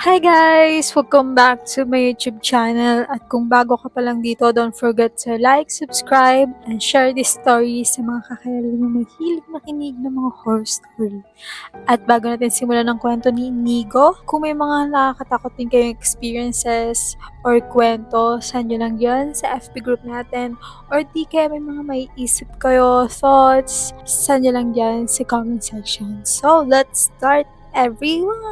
Hi guys! Welcome back to my YouTube channel. At kung bago ka pa lang dito, don't forget to like, subscribe, and share this story sa mga kakilala nyo may hilig makinig ng mga horror story. At bago natin simulan ng kwento ni Inigo, kung may mga nakakatakot din kayong experiences or kwento, send nyo lang yun sa FB group natin. Or di kaya may mga maiisip kayo, thoughts, send nyo lang yan sa comment section. So, let's start everyone!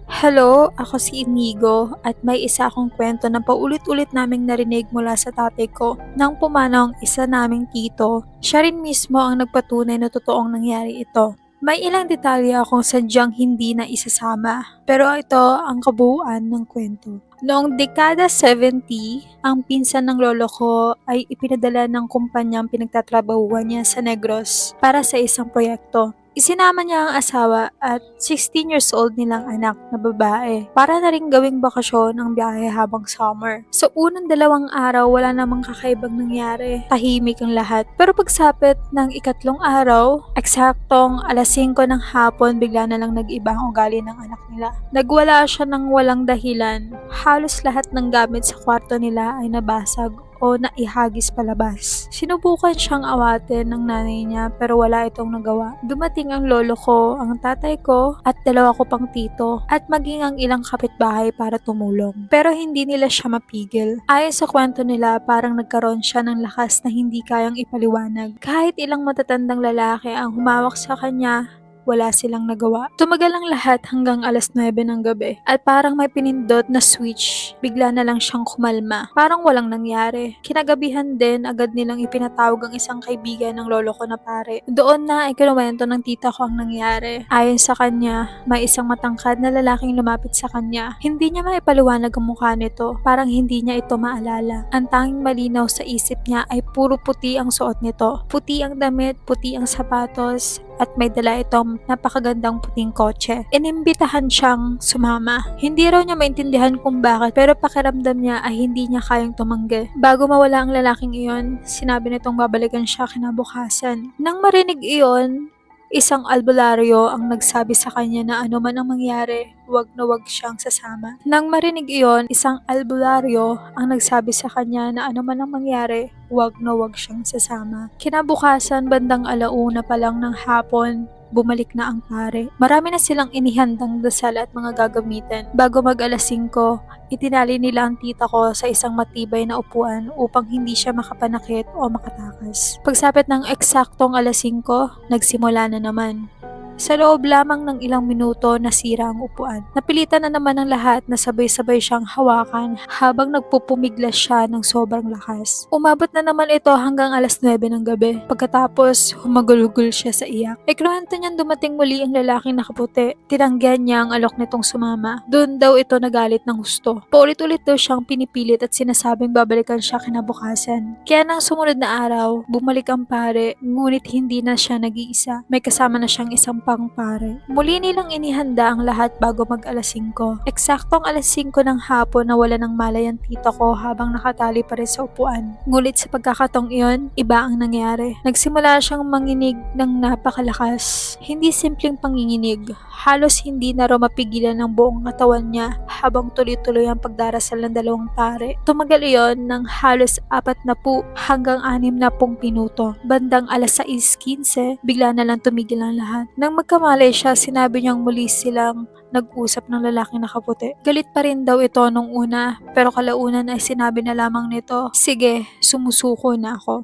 Hello, ako si Inigo at may isa akong kwento na paulit-ulit naming narinig mula sa tatay ko nang pumanaw ang isa naming tito. Siya rin mismo ang nagpatunay na totoong nangyari ito. May ilang detalye akong sadyang hindi na isasama, pero ito ang kabuuan ng kwento. Noong dekada 70, ang pinsan ng lolo ko ay ipinadala ng kumpanyang pinagtatrabahuan niya sa Negros para sa isang proyekto. Isinama niya ang asawa at 16 years old nilang anak na babae para na rin gawing bakasyon ang biyahe habang summer. Sa unang 2 araw, wala namang kakaibang nangyari. Tahimik ang lahat. Pero pagsapit ng ikatlong araw, eksaktong alas 5 ng hapon, bigla na lang nag-iba ang ugali ng anak nila. Nagwala siya ng walang dahilan. Halos lahat ng gamit sa kwarto nila ay nabasag o naihagis palabas. Sinubukan siyang awatin ng nanay niya pero wala itong nagawa. Dumating ang lolo ko, ang tatay ko, at 2 ko pang tito at maging ang ilang kapitbahay para tumulong. Pero hindi nila siya mapigil. Ayon sa kwento nila, parang nagkaroon siya ng lakas na hindi kayang ipaliwanag. Kahit ilang matatandang lalaki ang humawak sa kanya, wala silang nagawa. Tumagal ang lahat hanggang alas 9 ng gabi at parang may pinindot na switch. Bigla na lang siyang kumalma. Parang walang nangyari. Kinagabihan din, agad nilang ipinatawag ang isang kaibigan ng lolo ko na pare. Doon na ikinuwento ng tita ko ang nangyari. Ayon sa kanya, may isang matangkad na lalaking lumapit sa kanya. Hindi niya maipaliwanag ang mukha nito. Parang hindi niya ito maalala. Ang tanging malinaw sa isip niya ay puro puti ang suot nito. Puti ang damit, puti ang sapatos, at may dala itong napakagandang puting kotse. Inimbitahan siyang sumama. Hindi raw niya maintindihan kung bakit pero pakiramdam niya ay hindi niya kayang tumanggi. Bago mawala ang lalaking iyon, sinabi nitong babalikan siya kinabukasan. Nang marinig iyon, isang albularyo ang nagsabi sa kanya na ano man ang mangyari, wag na wag siyang sasama. Nang marinig iyon, isang albularyo ang nagsabi sa kanya na ano man ang mangyari, wag na wag siyang sasama. Kinabukasan, bandang 1:00 pa lang ng hapon, bumalik na ang pare. Marami na silang inihandang dasal at mga gagamitin. Bago mag alas 5, itinali nila ang tita ko sa isang matibay na upuan upang hindi siya makapanakit o makatakas. Pagsapit ng eksaktong alas 5, nagsimula na naman. Sa loob lamang ng ilang minuto, nasira ang upuan. Napilitan na naman ng lahat na sabay-sabay siyang hawakan habang nagpupumiglas siya ng sobrang lakas. Umabot na naman ito hanggang alas 9 ng gabi. Pagkatapos, humagulugol siya sa iyak. Ikinuwento niyan dumating muli ang lalaking nakaputi. Tinanggihan niya ang alok nitong sumama. Doon daw ito nagalit ng husto. Paulit-ulit daw siyang pinipilit at sinasabing babalikan siya kinabukasan. Kaya nang sumunod na araw, bumalik ang pare, ngunit hindi na siya nag-iisa. May kasama na siyang isang pang pare. Muli nilang inihanda ang lahat bago mag alas 5. Eksaktong alas 5 ng hapon nawala ng malay ang tita ko habang nakatali pa rin sa upuan. Ngulit sa pagkakataong iyon, iba ang nangyari. Nagsimula siyang manginig ng napakalakas. Hindi simpleng panginginig. Halos hindi na raw mapigilan ng buong katawan niya habang tuloy-tuloy ang pagdarasal ng 2 pare. Tumagal iyon ng halos 40 hanggang 60 minuto. Bandang alas 6:15, bigla na lang tumigil ang lahat. Nang magkamalay siya, sinabi niyang muli silang nag-usap ng lalaking nakaputi. Galit pa rin daw ito nung una, pero kalaunan ay sinabi na lamang nito, "Sige, sumusuko na ako."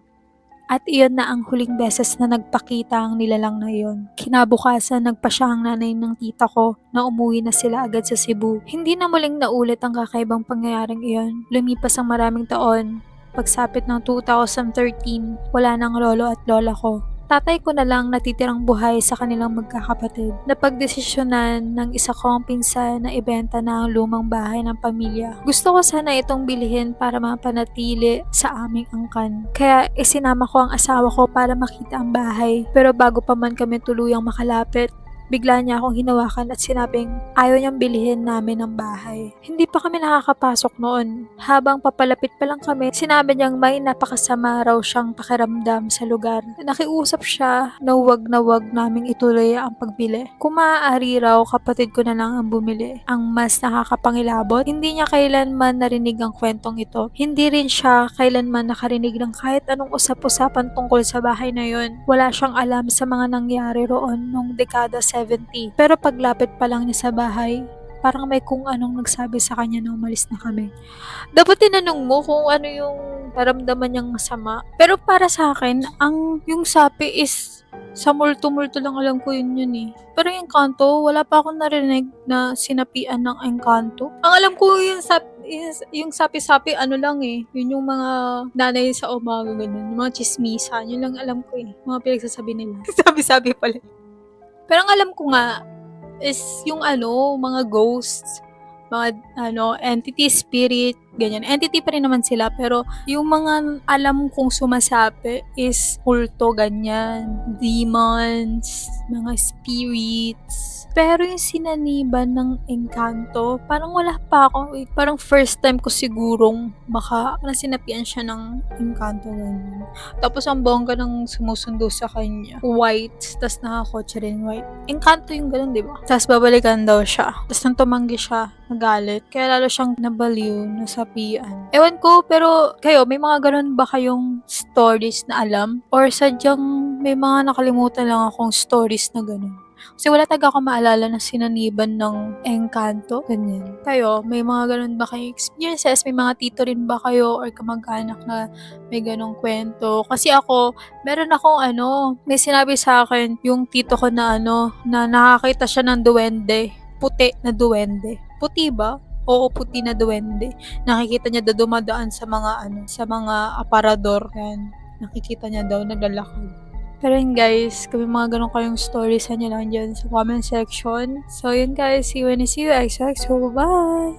At iyon na ang huling beses na nagpakita ang nilalang na iyon. Kinabukasan, nagpasya ang nanay ng tita ko na umuwi na sila agad sa Cebu. Hindi na muling naulit ang kakaibang pangyayaring iyon. Lumipas ang maraming taon. Pagsapit ng 2013, wala nang lolo at lola ko. Tatay ko na lang natitirang buhay sa kanilang magkakapatid. Napagdesisyonan ng isa kong pinsan na ibenta na ang lumang bahay ng pamilya. Gusto ko sana itong bilhin para mapanatili sa aming angkan. Kaya isinama ko ang asawa ko para makita ang bahay. Pero bago pa man kami tuluyang makalapit, bigla niya akong hinawakan at sinabing ayaw niyang bilhin namin ng bahay. Hindi pa kami nakakapasok noon. Habang papalapit pa lang kami, sinabi niyang may napakasama raw siyang pakiramdam sa lugar. Nakiusap siya na wag naming ituloy ang pagbili. Kung maaari raw, kapatid ko na lang ang bumili. Ang mas nakakapangilabot, hindi niya kailanman narinig ang kwentong ito. Hindi rin siya kailanman nakarinig ng kahit anong usap-usapan tungkol sa bahay na yun. Wala siyang alam sa mga nangyari roon nung dekada 70. Pero paglapit pa lang niya sa bahay, parang may kung anong nagsabi sa kanya na umalis na kami. Dapat tinanong mo kung ano yung naramdaman niyang masama. Pero para sa akin, yung sapi is sa multo-multo lang alam ko yun eh. Pero yung Encanto, wala pa akong narinig na sinapian ng Encanto. Ang alam ko yung sapi-sapi ano lang eh. Yun yung mga nanay sa umaga ganun. Yung mga chismisan. Yun lang alam ko eh. Mga pinagsasabi nila. Sabi-sabi pala. Pero ang alam ko nga is yung mga ghosts, mga entity, spirit, ganyan. Entity pa rin naman sila, pero yung mga alam kong sumasapi is kulto, ganyan. Demons, mga spirits. Pero yung sinaniban ng Encanto, parang wala pa ako. Parang first time ko sigurong sinapian siya ng Encanto, ganyan. Tapos ang bongga ng sumusundo sa kanya. White, tas nakakotse rin white. Encanto yung ganun, diba? Tas babalikan daw siya. Tas nang tumanggi siya, nagalit. Kaya lalo siyang nabaliw, nasapian. Ewan ko, pero kayo, may mga ganun ba kayong stories na alam? Or sadyang may mga nakalimutan lang akong stories na ganun? Kasi wala talaga ako maalala na sinaniban ng Encanto. Ganyan. Kayo, may mga ganun ba kayong experiences? May mga tito rin ba kayo or kamag-anak na may ganung kwento? Kasi ako, meron akong may sinabi sa akin yung tito ko na na nakakita siya ng duwende. Puti na duwende. Puti ba? Oo, puti na duwende. Nakikita niya daw dumadaan sa mga sa mga aparador. Yan. Nakikita niya daw naglalakad. Pero yun guys, kung may mga ganun kayong stories, nyo lang dyan sa comment section. So yun guys, see you when I see you. XOXO, bye!